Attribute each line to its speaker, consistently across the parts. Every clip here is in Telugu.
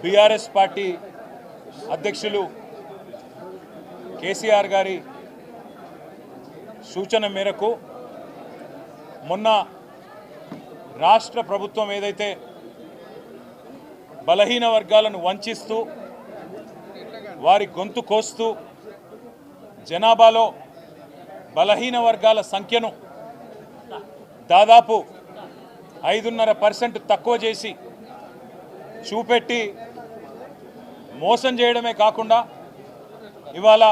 Speaker 1: బీఆర్ఎస్ పార్టీ అధ్యక్షులు కేసీఆర్ గారి సూచన మేరకు మొన్న రాష్ట్ర ప్రభుత్వం ఏదైతే బలహీన వర్గాలను వంచిస్తూ వారి గొంతు కోస్తూ జనాభాలో బలహీన వర్గాల సంఖ్యను దాదాపు 5.5% తక్కువ చేసి చూపెట్టి మోసం చేయడమే కాకుండా ఇవాళ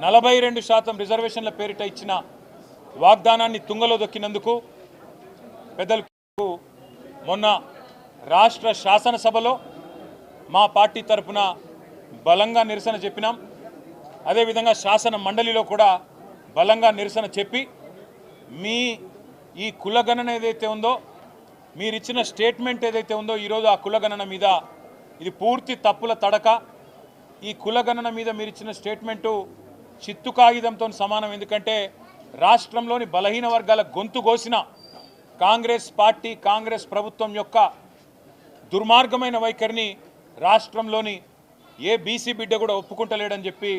Speaker 1: 42% రిజర్వేషన్ల పేరిట ఇచ్చిన వాగ్దానాన్ని తుంగలో దొక్కినందుకు పెద్దలకు మొన్న రాష్ట్ర శాసనసభలో మా పార్టీ తరఫున బలంగా నిరసన చెప్పినాం. అదేవిధంగా శాసన మండలిలో కూడా బలంగా నిరసన చెప్పి మీ ఈ కులగణన ఏదైతే ఉందో మీరిచ్చిన స్టేట్మెంట్ ఏదైతే ఉందో ఈరోజు ఆ కులగణన మీద ఇది పూర్తి తప్పుల తడక. ఈ కులగణన మీద మీరిచ్చిన స్టేట్మెంటు చిత్తు కాగితంతో సమానం. ఎందుకంటే రాష్ట్రంలోని బలహీన వర్గాల గొంతు కోసిన కాంగ్రెస్ పార్టీ కాంగ్రెస్ ప్రభుత్వం యొక్క దుర్మార్గమైన వైఖరిని రాష్ట్రంలోని ఏ బీసీ బిడ్డ కూడా ఒప్పుకుంటలేడని చెప్పి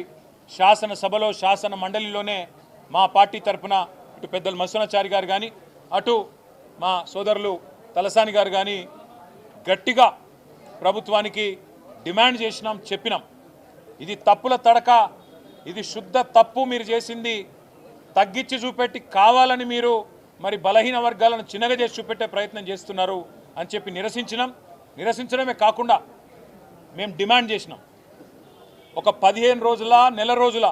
Speaker 1: శాసనసభలో శాసన మండలిలోనే మా పార్టీ తరఫున ఇటు పెద్దలు మత్స్యనాచారి గారు కానీ అటు మా సోదరులు తలసాని గారు కానీ గట్టిగా ప్రభుత్వానికి డిమాండ్ చేసినాం, చెప్పినాం. ఇది తప్పుల తడక, ఇది శుద్ధ తప్పు. మీరు చేసింది తగ్గించి చూపెట్టి కావాలని మీరు మరి బలహీన వర్గాలను చిన్నగా చేసి చూపెట్టే ప్రయత్నం చేస్తున్నారు అని చెప్పి నిరసించడమే కాకుండా మేము డిమాండ్ చేసినాం. ఒక 15 రోజుల నెల రోజుల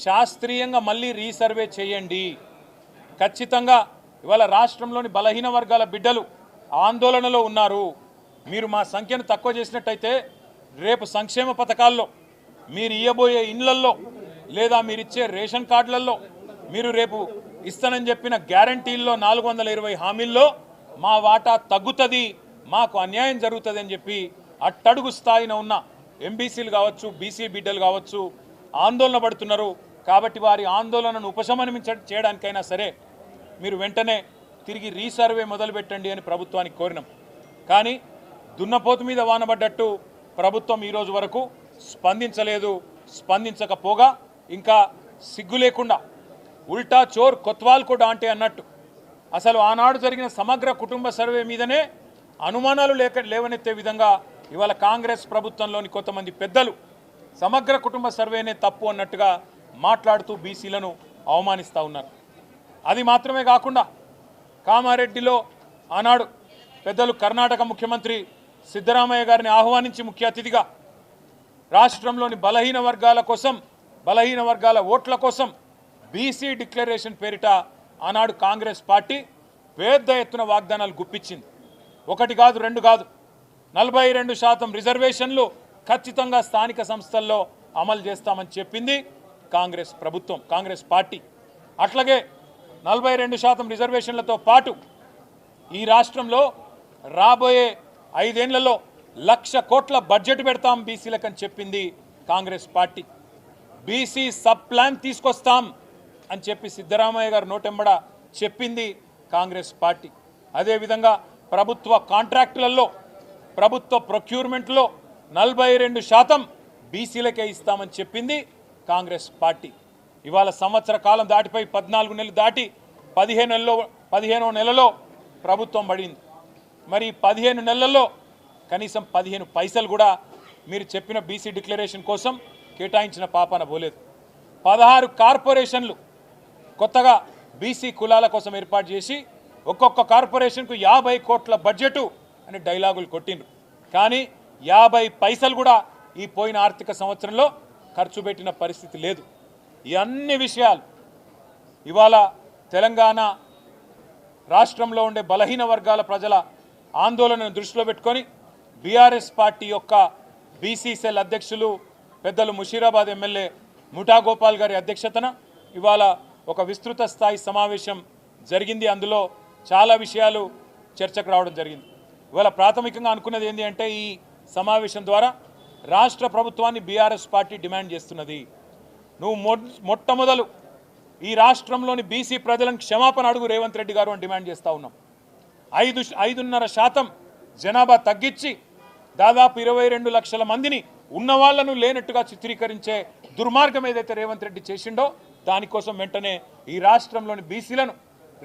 Speaker 1: శాస్త్రీయంగా మళ్ళీ రీసర్వే చేయండి. ఖచ్చితంగా ఇవాళ రాష్ట్రంలోని బలహీన వర్గాల బిడ్డలు ఆందోళనలో ఉన్నారు. మీరు మా సంఖ్యను తక్కువ చేసినట్టయితే రేపు సంక్షేమ పథకాల్లో మీరు ఇవ్వబోయే ఇండ్లల్లో లేదా మీరిచ్చే రేషన్ కార్డులలో మీరు రేపు ఇస్తానని చెప్పిన గ్యారంటీల్లో 420 హామీల్లో మా వాటా తగ్గుతుంది, మాకు అన్యాయం జరుగుతుంది అని చెప్పి అట్టడుగు స్థాయిన ఉన్న ఎంబీసీలు కావచ్చు బీసీ బిడ్డలు కావచ్చు ఆందోళన పడుతున్నారు. కాబట్టి వారి ఆందోళనను చేయడానికైనా సరే మీరు వెంటనే తిరిగి రీసర్వే మొదలుపెట్టండి అని ప్రభుత్వానికి కోరినాం. కానీ దున్నపోతు మీద వానబడ్డట్టు ప్రభుత్వం ఈరోజు వరకు స్పందించలేదు. స్పందించకపోగా ఇంకా సిగ్గు లేకుండా ఉల్టా చోర్ కొత్వాల్ కూడా అంటే అన్నట్టు అసలు ఆనాడు జరిగిన సమగ్ర కుటుంబ సర్వే మీదనే అనుమానాలు లేవనెత్తే విధంగా ఇవాళ కాంగ్రెస్ ప్రభుత్వంలోని కొంతమంది పెద్దలు సమగ్ర కుటుంబ సర్వేనే తప్పు అన్నట్టుగా మాట్లాడుతూ బీసీలను అవమానిస్తూ ఉన్నారు. అది మాత్రమే కాకుండా కామారెడ్డిలో ఆనాడు పెద్దలు కర్ణాటక ముఖ్యమంత్రి సిద్ధరామయ్య గారిని ఆహ్వానించి ముఖ్య అతిథిగా రాష్ట్రంలోని బలహీన వర్గాల ఓట్ల కోసం బీసీ డిక్లరేషన్ పేరిట ఆనాడు కాంగ్రెస్ పార్టీ పెద్ద ఎత్తున వాగ్దానాలు గుప్పించింది. 1 కాదు 2 కాదు 42% రిజర్వేషన్లు ఖచ్చితంగా స్థానిక సంస్థల్లో అమలు చేస్తామని చెప్పింది కాంగ్రెస్ ప్రభుత్వం కాంగ్రెస్ పార్టీ. అట్లాగే 42% రిజర్వేషన్లతో పాటు ఈ రాష్ట్రంలో రాబోయే 5 ఏళ్లలో 1,00,000 కోట్ల బడ్జెట్ పెడతాం బీసీలకని చెప్పింది Congress party. BC sub plan తీసుకొస్తాం అని చెప్పి సిద్ధరామయ్య గారు నోటెంబడ చెప్పింది కాంగ్రెస్ పార్టీ. అదేవిధంగా ప్రభుత్వ కాంట్రాక్టులలో ప్రభుత్వ ప్రొక్యూర్మెంట్లో 42% బీసీలకే ఇస్తామని చెప్పింది కాంగ్రెస్ పార్టీ. ఇవాళ సంవత్సర కాలం దాటిపోయి 14 నెలలు దాటి 15వ నెలలో ప్రభుత్వం పడింది. మరి 15 నెలల్లో కనీసం 15 పైసలు కూడా మీరు చెప్పిన బీసీ డిక్లరేషన్ కోసం కేటాయించిన పాపాన పోలేదు. 16 కార్పొరేషన్లు కొత్తగా బీసీ కులాల కోసం ఏర్పాటు చేసి ఒక్కొక్క కార్పొరేషన్కు 50 కోట్ల బడ్జెటు అని డైలాగులు కొట్టిండ్రు. కానీ 50 పైసలు కూడా ఈ పోయిన ఆర్థిక సంవత్సరంలో ఖర్చు పెట్టిన పరిస్థితి లేదు. ఈ అన్ని విషయాలు ఇవాళ తెలంగాణ రాష్ట్రంలో ఉండే బలహీన వర్గాల ప్రజల ఆందోళనను దృష్టిలో పెట్టుకొని బీఆర్ఎస్ పార్టీ యొక్క బీసీ సెల్ అధ్యక్షులు పెద్దలు ముషీరాబాద్ ఎమ్మెల్యే ముఠా గోపాల్ గారి అధ్యక్షతన ఇవాళ ఒక విస్తృత స్థాయి సమావేశం జరిగింది. అందులో చాలా విషయాలు చర్చకు రావడం జరిగింది. ఇవాళ ప్రాథమికంగా అనుకున్నది ఏంటి అంటే ఈ సమావేశం ద్వారా రాష్ట్ర ప్రభుత్వాన్ని బీఆర్ఎస్ పార్టీ డిమాండ్ చేస్తున్నది, నువ్వు మొట్టమొదలు ఈ రాష్ట్రంలోని బీసీ ప్రజలను క్షమాపణ అడుగు రేవంత్ రెడ్డి గారు అని డిమాండ్ చేస్తూ ఉన్నాం. 5.5% జనాభా తగ్గించి దాదాపు 22 లక్షల మందిని ఉన్న వాళ్ళను లేనట్టుగా చిత్రీకరించే దుర్మార్గం ఏదైతే రేవంత్ రెడ్డి చేసిండో దానికోసం వెంటనే ఈ రాష్ట్రంలోని బీసీలను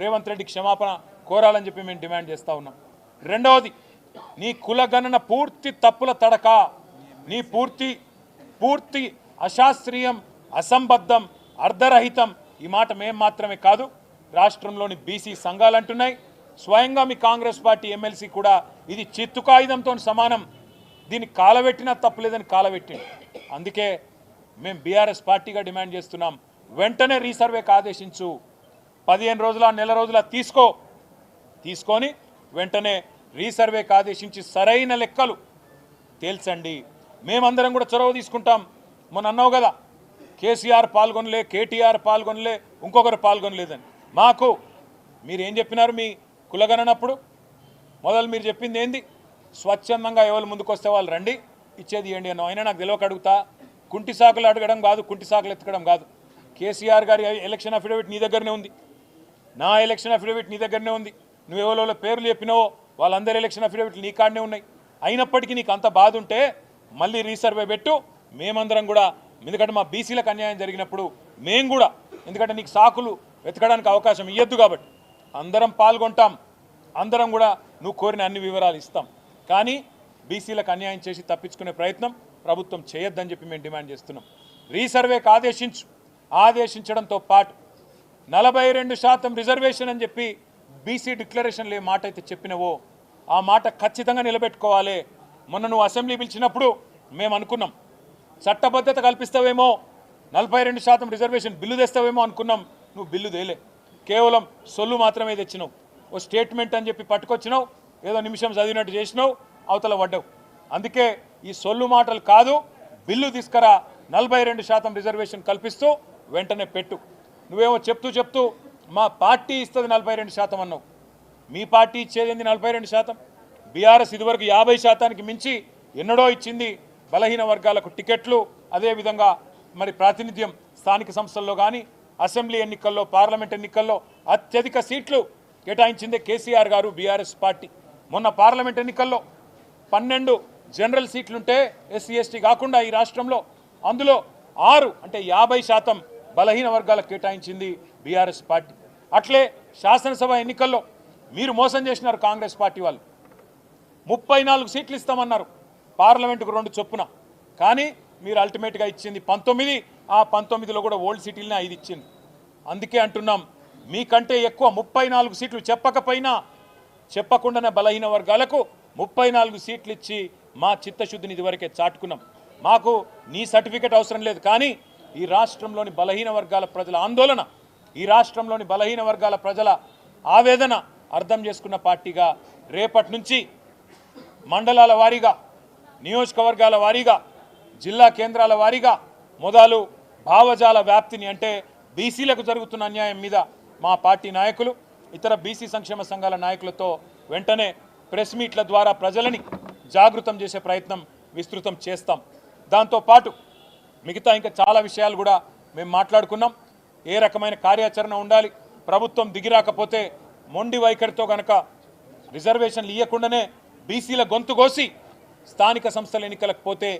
Speaker 1: రేవంత్ రెడ్డి క్షమాపణ కోరాలని చెప్పి మేము డిమాండ్ చేస్తూ ఉన్నాం. రెండవది, నీ కులగణన పూర్తి తప్పుల తడక, నీ పూర్తి అశాస్త్రీయం, అసంబద్ధం, అర్ధరహితం. ఈ మాట మేము మాత్రమే కాదు, రాష్ట్రంలోని బీసీ సంఘాలు అంటున్నాయి. స్వయంగా మీ కాంగ్రెస్ పార్టీ ఎమ్మెల్సీ కూడా ఇది చిత్తు కాగితంతో సమానం, దీన్ని కాలబెట్టినా తప్పులేదని కాలబెట్టింది. అందుకే మేము బీఆర్ఎస్ పార్టీగా డిమాండ్ చేస్తున్నాం, వెంటనే రీసర్వేకి ఆదేశించు. 15 రోజుల నెల రోజుల తీసుకొని వెంటనే రీసర్వేకి ఆదేశించి సరైన లెక్కలు తేల్చండి. మేమందరం కూడా చొరవ తీసుకుంటాం. మొన్న అన్నావు కదా, కేసీఆర్ పాల్గొనలే, కేటీఆర్ పాల్గొనలే, ఇంకొకరు పాల్గొనలేదని. మాకు మీరేం చెప్పినారు మీ కులగణనప్పుడు? మొదలు మీరు చెప్పింది ఏంది? స్వచ్ఛందంగా ఎవరు ముందుకు వస్తే వాళ్ళు రండి, ఇచ్చేది ఏంటి అన్నావు. అయినా నాకు తెలియక అడుగుతా, కుంటి సాకులు అడగడం కాదు, కుంటి సాకులు ఎత్తకడం కాదు. కేసీఆర్ గారి ఎలక్షన్ అఫిడవిట్ నీ దగ్గరనే ఉంది, నా ఎలక్షన్ అఫిడవిట్ నీ దగ్గరనే ఉంది. నువ్వు ఎవరో పేర్లు చెప్పినావో వాళ్ళందరి ఎలక్షన్ అఫిడవిట్లు నీ కాడనే ఉన్నాయి. అయినప్పటికీ నీకు అంత బాధ ఉంటే మళ్ళీ రీసర్వే పెట్టు. మేమందరం కూడా, ఎందుకంటే మా బీసీలకు అన్యాయం జరిగినప్పుడు మేము కూడా, ఎందుకంటే నీకు సాకులు వెతకడానికి అవకాశం ఇవ్వద్దు కాబట్టి అందరం పాల్గొంటాం, అందరం కూడా నువ్వు కోరిన అన్ని వివరాలు ఇస్తాం. కానీ బీసీలకు అన్యాయం చేసి తప్పించుకునే ప్రయత్నం ప్రభుత్వం చేయొద్దని చెప్పి మేము డిమాండ్ చేస్తున్నాం. రీసర్వేకి ఆదేశించడంతో పాటు 42% రిజర్వేషన్ అని చెప్పి బీసీ డిక్లరేషన్లో ఏ మాట అయితే చెప్పినవో ఆ మాట ఖచ్చితంగా నిలబెట్టుకోవాలి. మొన్న నువ్వు అసెంబ్లీ పిలిచినప్పుడు మేము అనుకున్నాం, చట్టబద్ధత కల్పిస్తావేమో, 42% రిజర్వేషన్ బిల్లు తెస్తావేమో అనుకున్నాం. నువ్వు బిల్లు తేలే, కేవలం సొల్లు మాత్రమే తెచ్చినావు. ఓ స్టేట్మెంట్ అని చెప్పి పట్టుకొచ్చినావు, ఏదో నిమిషం చదివినట్టు చేసినావు, అవతల పడ్డావు. అందుకే ఈ సొల్లు మాటలు కాదు, బిల్లు తీసుకురా, 42% రిజర్వేషన్ కల్పిస్తూ వెంటనే పెట్టు. నువ్వేమో చెప్తూ మా పార్టీ ఇస్తుంది 42% అన్నావు. మీ పార్టీ ఇచ్చేది 42%? బీఆర్ఎస్ ఇదివరకు 50%కి మించి ఎన్నడో ఇచ్చింది బలహీన వర్గాలకు టికెట్లు, అదేవిధంగా మరి ప్రాతినిధ్యం స్థానిక సంస్థల్లో కానీ అసెంబ్లీ ఎన్నికల్లో, పార్లమెంట్ ఎన్నికల్లో అత్యధిక సీట్లు కేటాయించిందే కేసీఆర్ గారు, బీఆర్ఎస్ పార్టీ. మొన్న పార్లమెంట్ ఎన్నికల్లో 12 జనరల్ సీట్లుంటే ఎస్సీ ఎస్టీ కాకుండా ఈ రాష్ట్రంలో, అందులో 6 అంటే 50% బలహీన వర్గాలకు కేటాయించింది బీఆర్ఎస్ పార్టీ. అట్లే శాసనసభ ఎన్నికల్లో మీరు మోసం చేసినారు కాంగ్రెస్ పార్టీ వాళ్ళు. 34 సీట్లు ఇస్తామన్నారు, పార్లమెంటుకు 2 చొప్పున. కానీ మీరు అల్టిమేట్గా ఇచ్చింది 19. ఆ 19లో కూడా ఓల్డ్ సిటీలనే 5 ఇచ్చింది. అందుకే అంటున్నాం, మీకంటే ఎక్కువ 34 సీట్లు చెప్పకుండానే బలహీన వర్గాలకు 34 సీట్లు ఇచ్చి మా చిత్తశుద్ధిని ఇదివరకే చాటుకున్నాం. మాకు నీ సర్టిఫికెట్ అవసరం లేదు. కానీ ఈ రాష్ట్రంలోని బలహీన వర్గాల ప్రజల ఆందోళన, ఈ రాష్ట్రంలోని బలహీన వర్గాల ప్రజల ఆవేదన అర్థం చేసుకున్న పార్టీగా రేపటి నుంచి మండలాల వారీగా, నియోజకవర్గాల వారీగా, జిల్లా కేంద్రాల వారీగా మొదలు భావజాల వ్యాప్తిని, అంటే బీసీలకు జరుగుతున్న అన్యాయం మీద మా పార్టీ నాయకులు, ఇతర బీసీ సంక్షేమ సంఘాల నాయకులతో వెంటనే ప్రెస్ మీట్ల ద్వారా ప్రజలని జాగృతం చేసే ప్రయత్నం విస్తృతం చేస్తాం. దాంతోపాటు మిగతా ఇంకా చాలా విషయాలు కూడా మేము మాట్లాడుకున్నాం. ఏ రకమైన కార్యాచరణ ఉండాలి, ప్రభుత్వం దిగిరాకపోతే మొండి వైఖరితో కనుక రిజర్వేషన్లు ఇవ్వకుండానే బీసీల గొంతు కోసి స్థానిక సంస్థల ఎన్నికలకు పోతే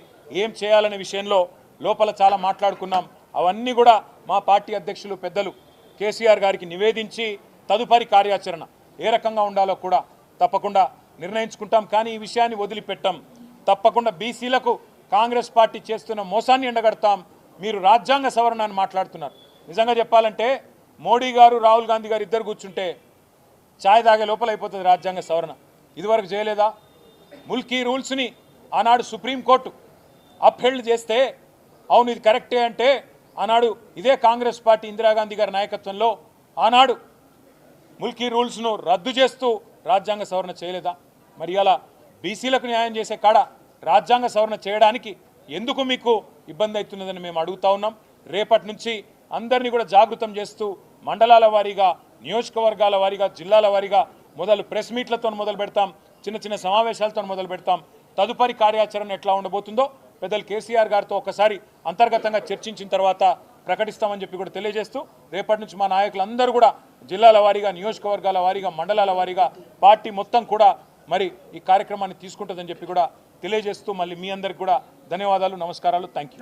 Speaker 1: ఏం చేయాలనే విషయంలో లోపల చాలా మాట్లాడుకున్నాం. అవన్నీ కూడా మా పార్టీ అధ్యక్షులు పెద్దలు కేసీఆర్ గారికి నివేదించి తదుపరి కార్యాచరణ ఏ రకంగా ఉండాలో కూడా తప్పకుండా నిర్ణయించుకుంటాం. కానీ ఈ విషయాన్ని వదిలిపెట్టాం. తప్పకుండా బీసీలకు కాంగ్రెస్ పార్టీ చేస్తున్న మోసాన్ని ఎండగడతాం. మీరు రాజ్యాంగ సవరణ అని మాట్లాడుతున్నారు. నిజంగా చెప్పాలంటే మోడీ గారు, రాహుల్ గాంధీ గారు ఇద్దరు కూర్చుంటే ఛాయ్ తాగే లోపల అయిపోతుంది రాజ్యాంగ సవరణ. ఇదివరకు చేయలేదా? ముల్కీ రూల్స్ని ఆనాడు సుప్రీంకోర్టు అప్హెల్డ్ చేస్తే అవును ఇది కరెక్టే అంటే ఆనాడు ఇదే కాంగ్రెస్ పార్టీ ఇందిరాగాంధీ గారి నాయకత్వంలో ఆనాడు ముల్కీ రూల్స్ను రద్దు చేస్తూ రాజ్యాంగ సవరణ చేయలేదా? మరి అలా బీసీలకు న్యాయం చేసే కాడ రాజ్యాంగ సవరణ చేయడానికి ఎందుకు మీకు ఇబ్బంది అవుతున్నదని మేము అడుగుతా ఉన్నాం. రేపటి నుంచి అందరినీ కూడా జాగృతం చేస్తూ మండలాల వారీగా, నియోజకవర్గాల వారీగా, జిల్లాల వారీగా మొదలు ప్రెస్ మీట్లతో మొదలు పెడతాం, చిన్న చిన్న సమావేశాలతో మొదలు పెడతాం. తదుపరి కార్యాచరణ ఎట్లా ఉండబోతుందో పెద్దలు కేసీఆర్ గారితో ఒకసారి అంతర్గతంగా చర్చించిన తర్వాత ప్రకటిస్తామని చెప్పి కూడా తెలియజేస్తూ రేపటి నుంచి మా నాయకులందరూ కూడా జిల్లాల వారీగా, నియోజకవర్గాల వారీగా, మండలాల వారీగా పార్టీ మొత్తం కూడా మరి ఈ కార్యక్రమాన్ని తీసుకుంటుందని చెప్పి కూడా తెలియజేస్తూ మళ్ళీ మీ అందరికి కూడా ధన్యవాదాలు, నమస్కారాలు, థ్యాంక్ యూ.